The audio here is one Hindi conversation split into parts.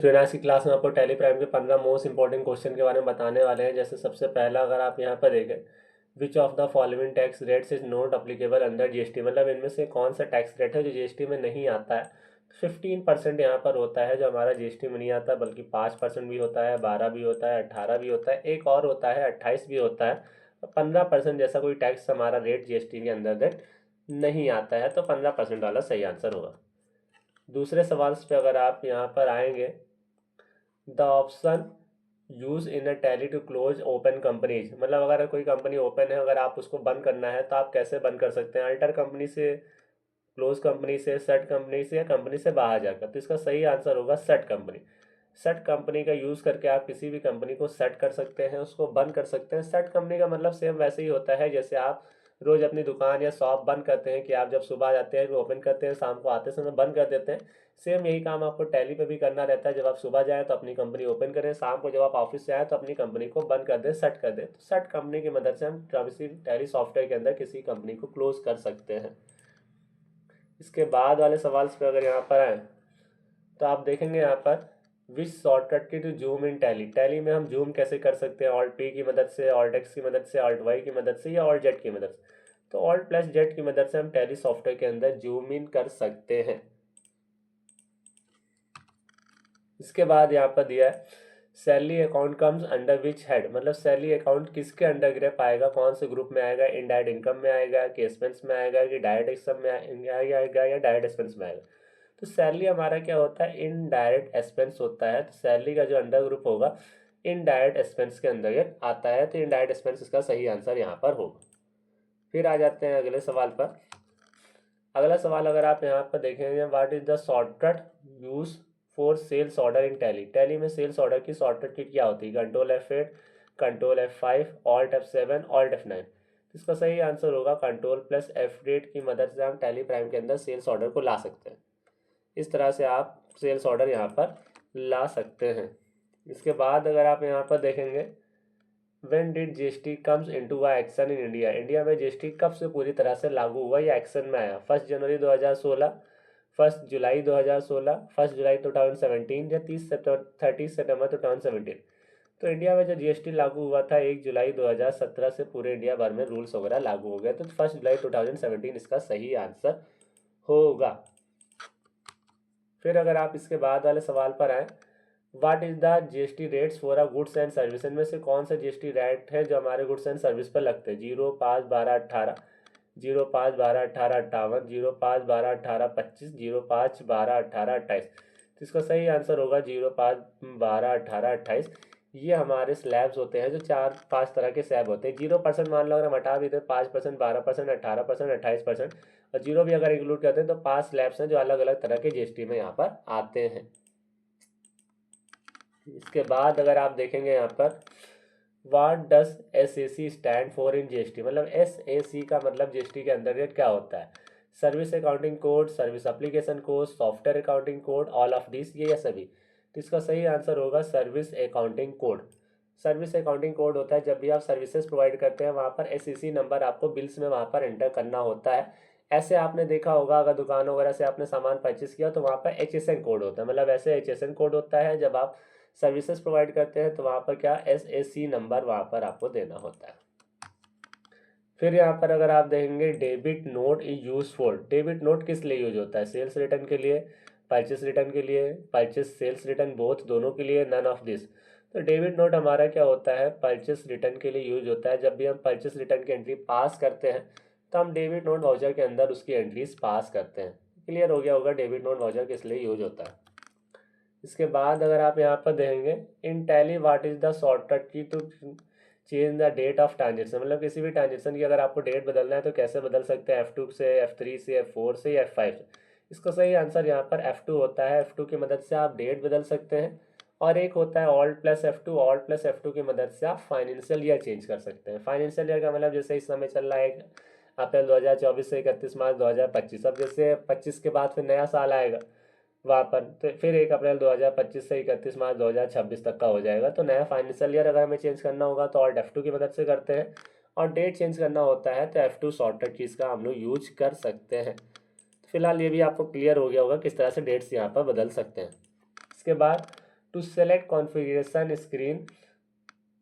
तो आज की क्लास में आपको टैली प्राइम के 15 मोस्ट इंपॉर्टेंट क्वेश्चन के बारे में बताने वाले हैं। जैसे सबसे पहला अगर आप यहाँ पर देखें, which of the following tax rates is not applicable under GST, मतलब इनमें से कौन सा टैक्स रेट है जो जीएसटी में नहीं आता है। 15% यहाँ पर होता है जो हमारा जीएसटी में नहीं आता, बल्कि 5% भी होता है, 12 भी होता है, 18 भी होता है, एक और होता है 28 भी होता है। 15% जैसा कोई टैक्स हमारा रेट जीएसटी के अंदर रेट नहीं आता है, तो 15% वाला सही आंसर होगा। दूसरे सवाल पे अगर आप यहाँ पर आएंगे, the option use in a Tally to close open companies, मतलब अगर कोई कंपनी ओपन है, अगर आप उसको बंद करना है तो आप कैसे बंद कर सकते हैं, अल्टर कंपनी से, क्लोज कंपनी से, सेट कंपनी से, या कंपनी से बाहर जाकर। तो इसका सही आंसर होगा सेट कंपनी। सेट कंपनी का यूज़ करके आप किसी भी कंपनी को सेट कर सकते हैं, उसको बंद कर सकते हैं। सेट कंपनी का मतलब सेम वैसे ही होता है जैसे आप रोज़ अपनी दुकान या शॉप बंद करते हैं, कि आप जब सुबह जाते हैं ओपन करते हैं, शाम को आते समय बंद कर देते हैं। सेम यही काम आपको टैली पे भी करना रहता है। जब आप सुबह जाएँ तो अपनी कंपनी ओपन करें, शाम को जब आप ऑफिस से आए तो अपनी कंपनी को बंद कर दें, सेट कर दें। तो सेट कंपनी की मदद से हम टैली सॉफ्टवेयर के अंदर किसी कंपनी को क्लोज कर सकते हैं। इसके बाद वाले सवाल पे अगर यहाँ पर आए तो आप देखेंगे यहाँ पर, which shortcut key to zoom in Tally, Tally में हम जूम कैसे कर सकते हैं, ऑल्ट पी की मदद से, ऑल्ट एक्स की मदद से, ऑल्ट वाई की मदद से, या ऑल्ट जेड की मदद से। तो ऑल्ट प्लस जेड की मदद से हम टैली सॉफ्टवेयर के अंदर जूम इन कर सकते हैं। इसके बाद यहाँ पर दिया है, salary account comes under which head, मतलब सैलरी अकाउंट किसके अंडर गिर पाएगा, कौन से ग्रुप में आएगा, इनडायरेक्ट इनकम में आएगा, कि एक्सपेंस में आएगा, कि डायरेक्ट एक्सपेंस में आएगा, या डायरेक्ट एक्सपेंस में आएगा। तो सैलरी हमारा क्या होता है, इनडायरेक्ट एक्सपेंस होता है। तो सैलरी का जो अंडर ग्रुप होगा इनडायरेक्ट एक्सपेंस के अंदर ये आता है, तो इनडायरेक्ट एक्सपेंस इसका सही आंसर यहाँ पर होगा। फिर आ जाते हैं अगले सवाल पर। अगला सवाल अगर आप यहाँ पर देखेंगे, what is the shortcut use for sales order in Tally, Tally में सेल्स ऑर्डर की शॉर्टकट की क्या होती है, control F8, control F5, alt F7, alt F9। इसका सही आंसर होगा कंट्रोल प्लस F8 की मदद से हम टैली प्राइम के अंदर सेल्स ऑर्डर को ला सकते हैं। इस तरह से आप सेल्स ऑर्डर यहाँ पर ला सकते हैं। इसके बाद अगर आप यहाँ पर देखेंगे, when did GST comes into a action in India, India में जीएसटी कब से पूरी तरह से लागू हुआ या एक्शन में आया, 1 जनवरी 2016, 1 जुलाई 2016, 1 जुलाई 2017, या 30 सितंबर 2017। तो इंडिया में जो जीएसटी लागू हुआ था 1 जुलाई 2017 से पूरे इंडिया भर में रूल्स वगैरह लागू हो गए, तो 1 जुलाई 2017 इसका सही आंसर होगा। फिर अगर आप इसके बाद वाले सवाल पर आए, what is the GST rates for a goods and service, इनमें से कौन सा जीएसटी रेट है जो हमारे गुड्स एंड सर्विस पर लगते हैं, 0, 5, 12, 18, 0, 5, 12, 18, 58, 0, 5, 12, 18, 25, 0, 5, 12, 18, 28। तो इसका सही आंसर होगा 0, 5, 12, 18, 28। ये हमारे स्लैब्स होते हैं जो 4-5 तरह के स्लैब होते हैं। 0% मान लो अगर हम हटा भी दें, 5%, 12%, 18%, 28%, और 0 भी अगर इंक्लूड करते हैं, तो 5 स्लैब्स हैं जो अलग अलग तरह के जीएसटी में यहाँ पर आते हैं। इसके बाद अगर आप देखेंगे यहाँ पर, वाट डस SAC stand for in GST, मतलब SAC का मतलब जीएसटी के अंदर क्या होता है, service accounting code, service application code, software accounting code, all of this, ये या सभी। तो इसका सही आंसर होगा service accounting code. Service accounting code होता है जब भी आप सर्विसेज प्रोवाइड करते हैं, वहाँ पर SAC नंबर आपको बिल्स में वहाँ पर एंटर करना होता है। ऐसे आपने देखा होगा, अगर दुकान वगैरह से आपने सामान परचेस किया तो वहाँ पर HSN कोड होता है, मतलब ऐसे HSN कोड होता है। जब आप सर्विसेज प्रोवाइड करते हैं तो वहाँ पर क्या, SAC नंबर वहाँ पर आपको देना होता है। फिर यहाँ पर अगर आप देखेंगे, debit note is use for, debit note किस लिए यूज होता है, सेल्स रिटर्न के लिए, परचेस रिटर्न के लिए, परचेस सेल्स रिटर्न बोथ, दोनों के लिए, नन ऑफ दिस। तो डेबिट नोट हमारा क्या होता है, परचेस रिटर्न के लिए यूज होता है। जब भी हम परचेस रिटर्न की एंट्री पास करते हैं तो हम डेबिट नोट वाउचर के अंदर उसकी एंट्रीज पास करते हैं। क्लियर हो गया होगा डेबिट नोट वाउचर किस लिए यूज होता है। इसके बाद अगर आप यहाँ पर देखेंगे, in Tally what is the shortcut key to change the date of transaction, मतलब किसी भी ट्रांजेक्शन की अगर आपको डेट बदलना है तो कैसे बदल सकते हैं, F2 से, F3 से, F4 से, या F5 से। इसका सही आंसर यहाँ पर F2 होता है। F2 की मदद से आप डेट बदल सकते हैं। और एक होता है alt plus F2, alt plus F2 की मदद से आप फाइनेंशियल ईयर चेंज कर सकते हैं। फाइनेंशियल ईयर का मतलब जैसे इस समय चल रहा है अप्रैल 2024 से 31 मार्च 2025, अब जैसे 25 के बाद फिर नया साल आएगा वहाँ पर, तो फिर 1 अप्रैल 2025 से 31 मार्च 2026 तक का हो जाएगा। तो नया फाइनेंशियल ईयर अगर हमें चेंज करना होगा तो ऑल्ट F2 की मदद से करते हैं, और डेट चेंज करना होता है तो F2 शॉर्टकट कीज का हम लोग यूज कर सकते हैं। तो फिलहाल ये भी आपको क्लियर हो गया होगा किस तरह से डेट्स यहाँ पर बदल सकते हैं। इसके बाद to select configuration screen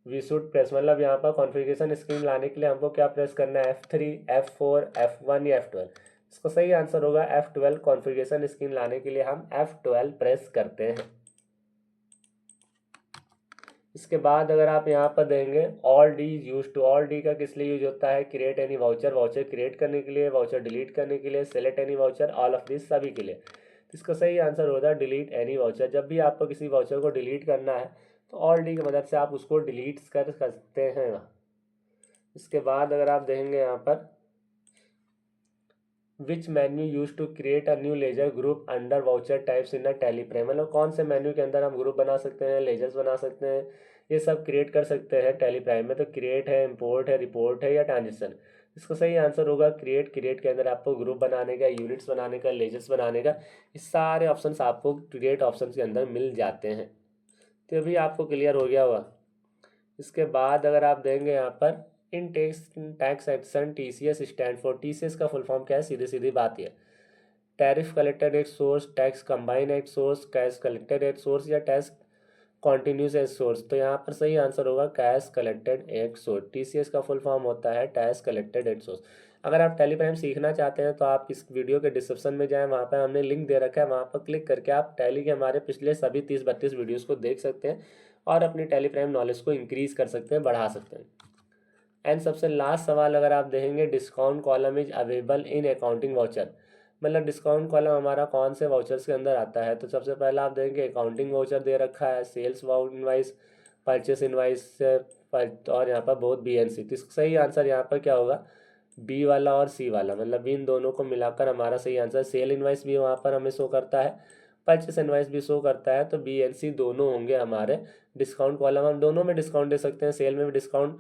we should press, मतलब यहाँ पर कॉन्फ़िगरेशन स्क्रीन लाने के लिए हमको क्या प्रेस करना है, F3, F4, F1 या F12। इसका सही आंसर होगा F12। कॉन्फ़िगरेशन स्क्रीन लाने के लिए हम F12 प्रेस करते हैं। इसके बाद अगर आप यहाँ पर देंगे alt D use to, alt D का किस लिए यूज होता है, create any voucher, voucher create करने के लिए, वाउचर डिलीट करने के लिए, select any voucher, all of this सभी के लिए। इसका सही आंसर होता है डिलीट एनी वाउचर। जब भी आपको किसी वाउचर को डिलीट करना है तो ऑल डी की मदद से आप उसको डिलीट कर सकते हैं। इसके बाद अगर आप देखेंगे यहाँ पर which menu use to create a new ledger group under voucher types in a Tally Prime, मतलब कौन से मेन्यू के अंदर हम ग्रुप बना सकते हैं, लेजर्स बना सकते हैं, ये सब क्रिएट कर सकते हैं टैली प्राइम में। तो क्रिएट है, इंपोर्ट है, रिपोर्ट है या ट्रांजिशन। इसका सही आंसर होगा क्रिएट। क्रिएट के अंदर आपको ग्रुप बनाने का, यूनिट्स बनाने का, लेजर्स बनाने का, ये सारे ऑप्शन आपको क्रिएट ऑप्शन के अंदर मिल जाते हैं। तो अभी आपको क्लियर हो गया होगा। इसके बाद अगर आप देंगे यहाँ पर इन tax section TCS stand for, TCS का फुल फॉर्म क्या है, सीधी सीधी बात है, tariff collected at source, tax combine at source, cash collected at source या टैक्स कॉन्टिन्यूस एट सोर्स। तो यहाँ पर सही आंसर होगा cash collected at source. TCS का फुल फॉर्म होता है टैक्स कलेक्टेड एट सोर्स। अगर आप टैली प्राइम सीखना चाहते हैं तो आप इस वीडियो के डिस्क्रिप्शन में जाएं, वहाँ पर हमने लिंक दे रखा है, वहाँ पर क्लिक करके आप टैली के हमारे पिछले सभी 30-32 वीडियोज़ को देख सकते हैं और अपनी टैली प्राइम नॉलेज को इंक्रीज़ कर सकते हैं, बढ़ा सकते हैं। एंड सबसे लास्ट सवाल अगर आप देखेंगे discount column is available in accounting voucher, मतलब डिस्काउंट कॉलम हमारा कौन से वाउचर्स के अंदर आता है। तो सबसे पहला आप देखेंगे अकाउंटिंग वाउचर दे रखा है, सेल्स इनवाइस, परचेस इनवाइस और यहाँ पर बहुत BNC। तो इसका सही आंसर यहाँ पर क्या होगा, B वाला और C वाला, मतलब इन दोनों को मिलाकर हमारा सही आंसर, सेल इनवाइस भी वहाँ पर हमें शो करता है, परचेस इनवाइस भी शो करता है, तो BNC दोनों होंगे हमारे डिस्काउंट कॉलम। हम दोनों में डिस्काउंट दे सकते हैं, सेल में भी डिस्काउंट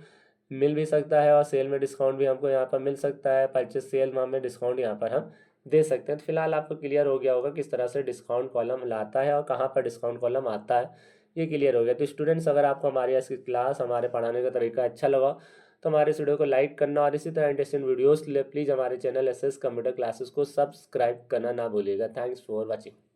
मिल भी सकता है और सेल में डिस्काउंट भी हमको यहाँ पर मिल सकता है, परचेस सेल में डिस्काउंट यहाँ पर हम दे सकते हैं। तो फिलहाल आपको क्लियर हो गया होगा किस तरह से डिस्काउंट कॉलम लाता है और कहाँ पर डिस्काउंट कॉलम आता है, ये क्लियर हो गया। तो स्टूडेंट्स अगर आपको हमारी ऐसी क्लास, हमारे पढ़ाने का तरीका अच्छा लगा तो हमारे इस वीडियो को लाइक करना और इसी तरह इंटरेस्टिंग वीडियोस के लिए प्लीज़ हमारे चैनल SS कंप्यूटर क्लासेस को सब्सक्राइब करना ना भूलिएगा। Thanks for watching.